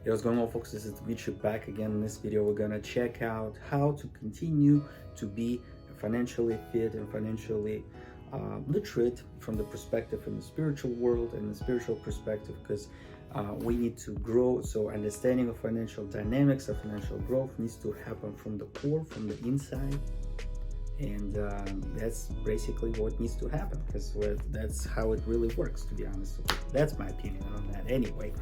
Yo, what's going on, folks? This is Stewardship back again. In this video, we're gonna check out how to continue to be financially fit and financially literate from the perspective, from the spiritual world and the spiritual perspective, because we need to grow. So understanding of financial dynamics, of financial growth needs to happen from the core, from the inside. And that's basically what needs to happen, because that's how it really works, to be honest. That's my opinion on that anyway.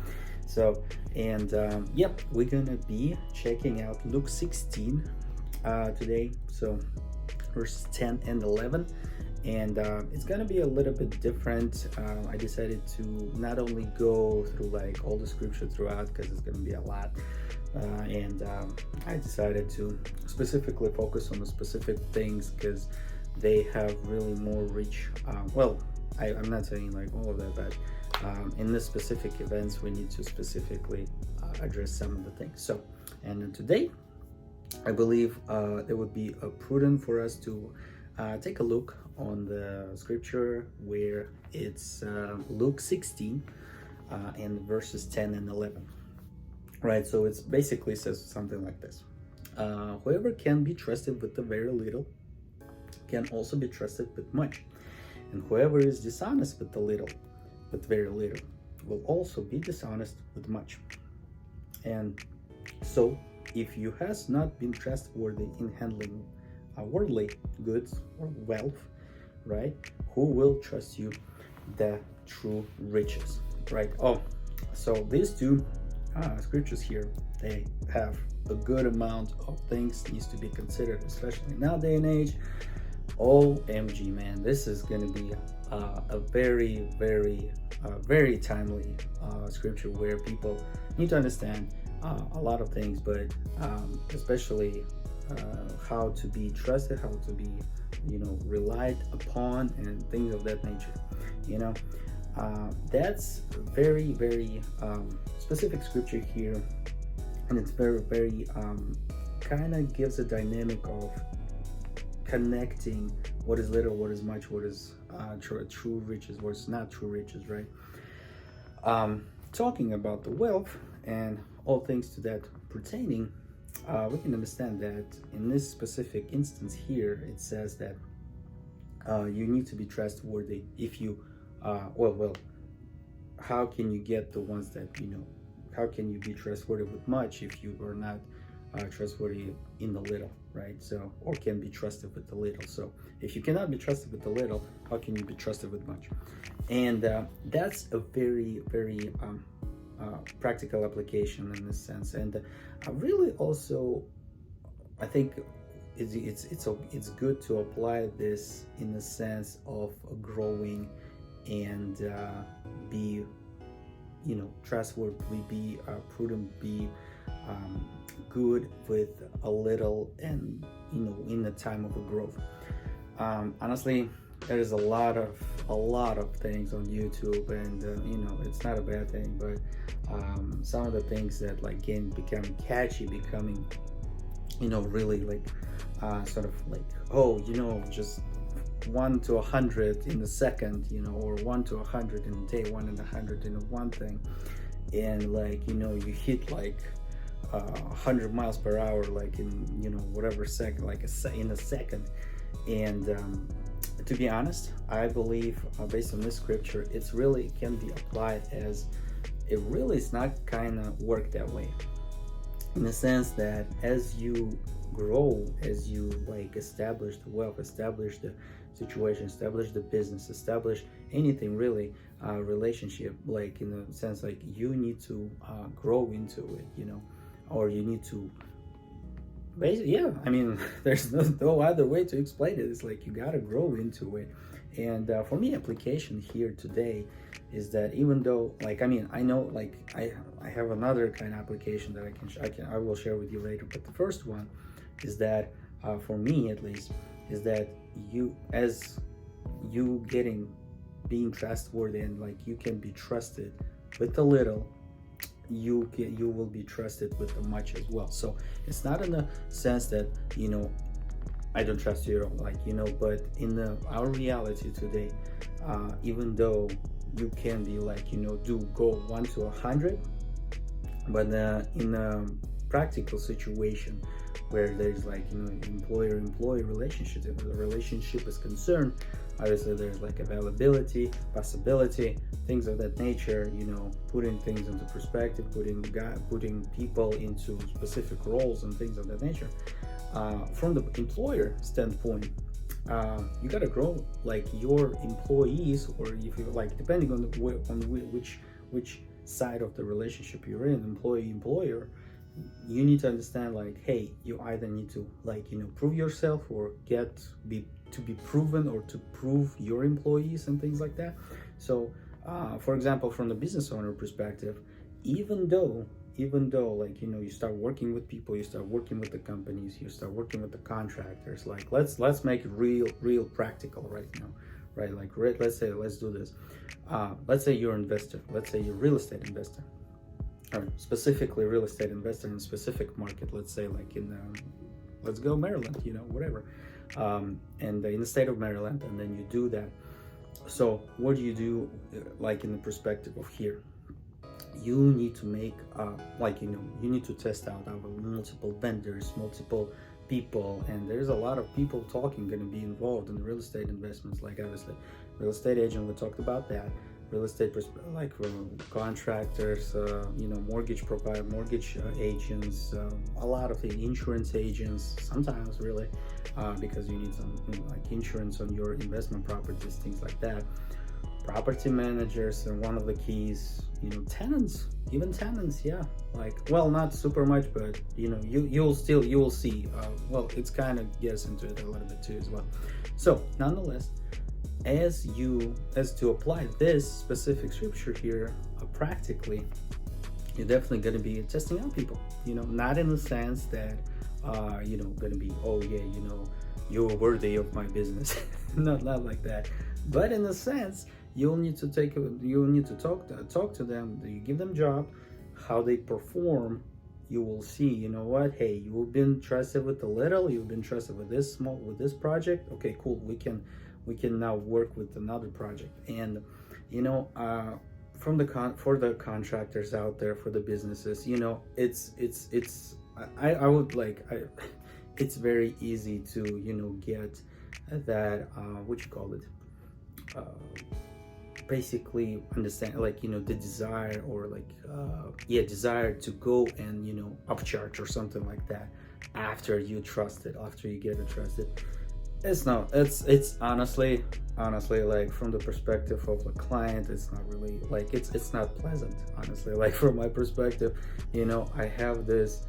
So, and yep, we're gonna be checking out Luke 16 today, so verses 10 and 11. And it's gonna be a little bit different. I decided to not only go through like all the scripture throughout, because it's gonna be a lot, and I decided to specifically focus on the specific things, because they have really more reach. I'm not saying like all of that, but in this specific events we need to specifically address some of the things. So, and today I believe it would be prudent for us to take a look on the scripture where it's Luke 16 and verses 10 and 11. Right, so it's basically says something like this: whoever can be trusted with the very little can also be trusted with much, and whoever is dishonest with the little, with very little, will also be dishonest with much. And so if you has not been trustworthy in handling worldly goods or wealth, right, who will trust you the true riches? Right. So these two scriptures here, they have a good amount of things needs to be considered, especially nowadays and age. OMG, man, this is going to be a very, very timely scripture where people need to understand a lot of things, but especially how to be trusted, how to be, relied upon, and things of that nature. That's very, very specific scripture here, and it's very, very kind of gives a dynamic of connecting what is little, what is much, what is true riches, what is not true riches, right? Talking about the wealth and all things to that pertaining, we can understand that in this specific instance here, it says that you need to be trustworthy. If you how can you get the ones that how can you be trustworthy with much if you are not trustworthy in the little, right? So, or can be trusted with the little. So if you cannot be trusted with the little, how can you be trusted with much? And that's a very, very practical application in this sense. And really also, I think it's good to apply this in the sense of growing and be trustworthy, be prudent, be good with a little, and in the time of a growth. Honestly, there's a lot of things on YouTube, and it's not a bad thing, but some of the things that like can become catchy, becoming really like sort of like just 1 to 100 in a second, or 1 to 100 in a day, 1 in 100 in one thing, and like you hit like 100 miles per hour, like in whatever second, like in a second. And to be honest, I believe based on this scripture, it can be applied as it really is not kind of work that way, in the sense that as you grow, as you like establish the wealth, establish the situation, establish the business, establish anything really, relationship, like in the sense like you need to grow into it, or you need to basically, there's no other way to explain it. It's like you gotta grow into it. And for me, application here today is that even though I know I have another kind of application that I will share with you later, but the first one is that for me at least, is that being trustworthy, and like you can be trusted with a little, you will be trusted with the much as well. So it's not in the sense that I don't trust you, but in our reality today, even though you can be like do go 1 to 100, But in a practical situation where there's like, you know, employer-employee relationship, if the relationship is concerned, obviously there's like availability, possibility, things of that nature, you know, putting things into perspective, putting people into specific roles and things of that nature. From the employer standpoint, you gotta grow like your employees, or if you like, depending on which side of the relationship you're in, employee employer, you need to understand like, hey, you either need to like, you know, prove yourself or to be proven, or to prove your employees and things like that. So for example, from the business owner perspective, even though like, you know, you start working with people, you start working with the companies, you start working with the contractors, like let's make it real practical right now, right? Like let's do this. Let's say you're an investor, let's say you're a real estate investor, or specifically real estate investor in a specific market, let's say like in let's go Maryland, you know, whatever, and in the state of Maryland, and then you do that. So what do you do, like in the perspective of here? You need to make like, you know, you need to test out multiple vendors, multiple people, and there's a lot of people talking going to be involved in the real estate investments. Like obviously real estate agent, we talked about that, real estate like contractors, you know, mortgage provider, mortgage agents, a lot of the insurance agents sometimes, really, because you need some, you know, like insurance on your investment properties, things like that. Property managers are one of the keys, you know, tenants, even tenants, yeah, like, well, not super much, but you know, you will see, well, it's kind of gets into it a little bit too as well. So nonetheless, as to apply this specific scripture here practically, you're definitely going to be testing out people, you know, not in the sense that you know, going to be, oh yeah, you know, you're worthy of my business, not like that, but in a sense, you'll need to talk to them. You give them job, how they perform, you will see, you know what, hey, you've been trusted with a little, you've been trusted with this project, okay, cool, we can now work with another project. And you know, for the contractors out there, for the businesses, you know, it's very easy to, you know, get that what you call it, basically understand, like, you know, the desire, or like desire to go and, you know, upcharge or something like that after you get trusted. It's honestly like, from the perspective of a client, it's not really like, it's not pleasant, honestly, like from my perspective, you know. I have this,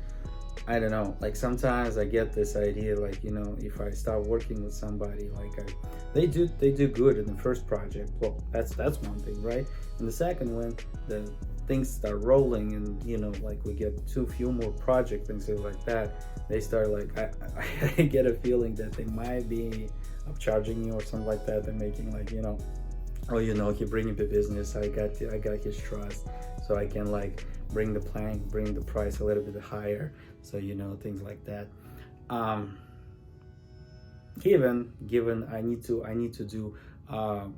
I don't know, like sometimes I get this idea, like, you know, if I start working with somebody, like they do good in the first project, well, that's one thing, right? And the second one, the things start rolling, and you know, like we get few more projects and things like that, they start like, I get a feeling that they might be upcharging you or something like that. They're making like, you know, oh, you know, he bring the business, I got his trust, so I can like bring the price a little bit higher, so, you know, things like that. Given I need to do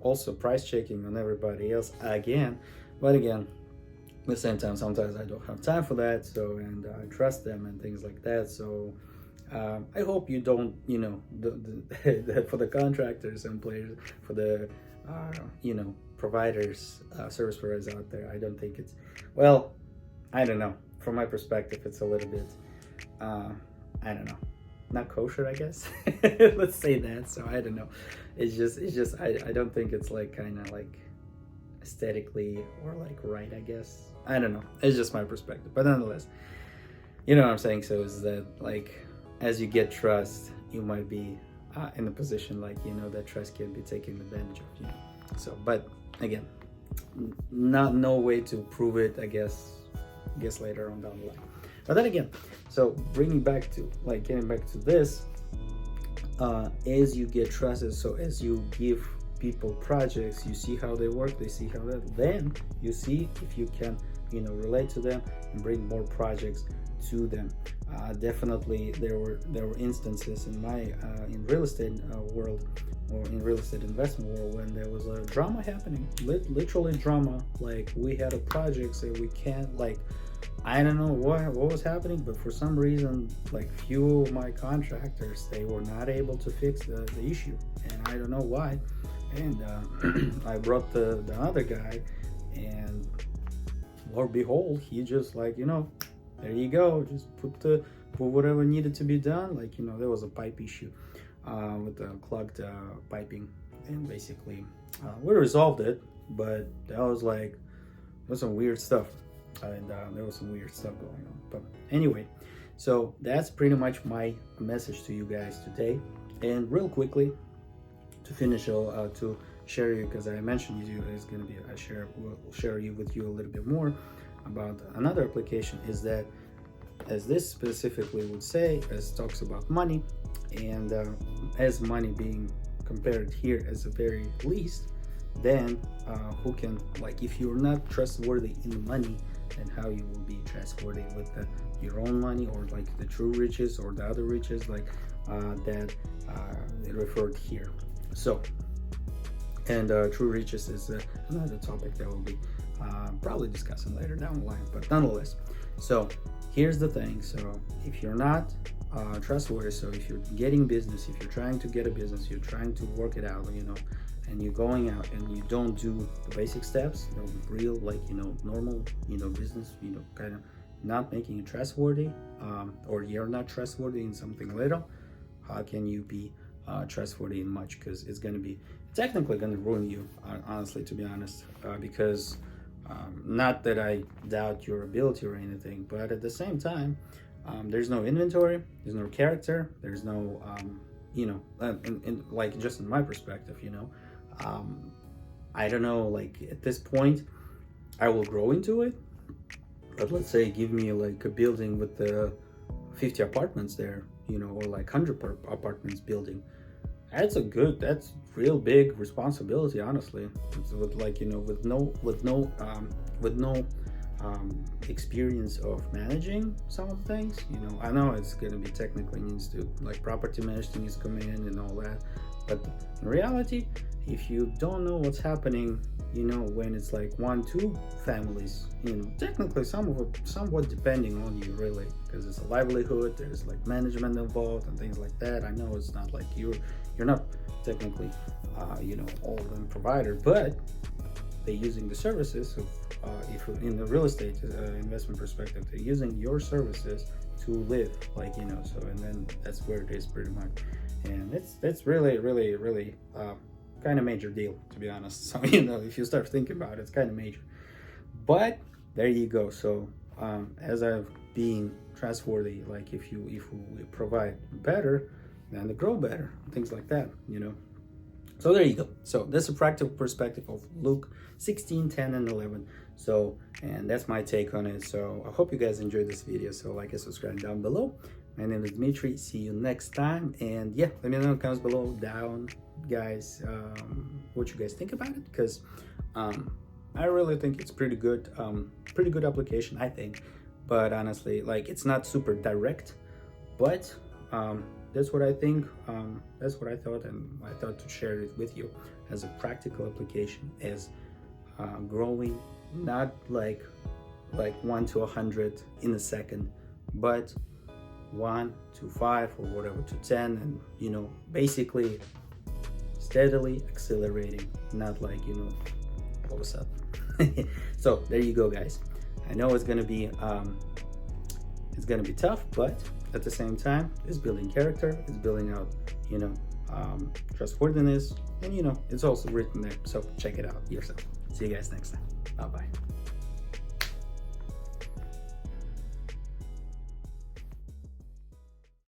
also price checking on everybody else again, but again, at the same time, sometimes I don't have time for that, so, and I trust them and things like that. So I hope you don't, you know, for the contractors and players, for the you know, providers, service providers out there, I don't think it's, well, I don't know, from my perspective, it's a little bit I don't know, not kosher, I guess. Let's say that. So I don't know, it's just I don't think it's like kind of like aesthetically or like right, I guess. I don't know, it's just my perspective, but nonetheless, you know what I'm saying. So is that like, as you get trust, you might be in a position like, you know, that trust can be taken advantage of, you know. So, but again, no way to prove it, I guess later on down the line. But then again, so getting back to this, as you get trusted, so as you give people projects, you see how they work, they see how that, then you see if you can, you know, relate to them and bring more projects to them. Definitely there were instances in my in real estate world, or in real estate investment world, when there was a drama happening, literally drama. Like we had a project, so we can't, like I don't know what was happening, but for some reason, like few of my contractors, they were not able to fix the issue, and I don't know why. And I brought the other guy, and Lord behold, he just like, there you go, just put whatever needed to be done. Like, there was a pipe issue with the clogged piping, and basically we resolved it, but that was like, there's some weird stuff, and there was some weird stuff going on. But anyway, so that's pretty much my message to you guys today. And real quickly, to finish, to share you, because I mentioned you is going to be we'll share with you a little bit more about another application, is that, as this specifically would say, as talks about money, and as money being compared here as the very least, then who can, like, if you're not trustworthy in money, then how you will be trustworthy with your own money, or like the true riches or the other riches, like that referred here. So, and true riches is another topic that we'll be probably discussing later down the line, but nonetheless. So here's the thing. So if you're not trustworthy, so if you're getting business, if you're trying to get a business, you're trying to work it out, and you're going out and you don't do the basic steps, real, like, normal, business, kind of not making it trustworthy, or you're not trustworthy in something little, how can you be trustworthy in much? Because it's going to be technically going to ruin you, honestly, to be honest, because not that I doubt your ability or anything, but at the same time, there's no inventory, there's no character, there's no like, just in my perspective, I don't know, like, at this point I will grow into it, but let's say give me like a building with 50 apartments there, or like 100 apartments building. That's real big responsibility, honestly. With like, with no experience of managing some of the things. I know it's gonna be technically needs to, like, property management needs to come in and all that, but in reality, if you don't know what's happening, when it's like 1-2 families, technically somewhat depending on you, really, because it's a livelihood, there's like management involved and things like that. I know it's not like you're not technically all of them provider, but they're using the services of, if in the real estate investment perspective, they're using your services to live, like, so, and then that's where it is pretty much. And it's really, really, really kind of major deal, to be honest. So, if you start thinking about it, it's kind of major. But there you go. So as I've been trustworthy, like, if we provide better, then they grow better, things like that, So there you go. So that's a practical perspective of Luke 16, 10, and 11. So, and that's my take on it. So I hope you guys enjoyed this video. So like and subscribe down below. My name is Dmitry. See you next time. And yeah, let me know in the comments below down, guys, what you guys think about it. Because I really think it's pretty good application, I think. But honestly, like, it's not super direct, but that's what I think. That's what I thought, and I thought to share it with you as a practical application, as growing, not like 1 to 100 in a second, but 1 to 5 or whatever to 10, and basically steadily accelerating, not like all of a sudden. So there you go, guys. I know it's gonna be tough, but at the same time, it's building character, it's building out trustworthiness, and it's also written there, so check it out yourself. See you guys next time. Bye bye.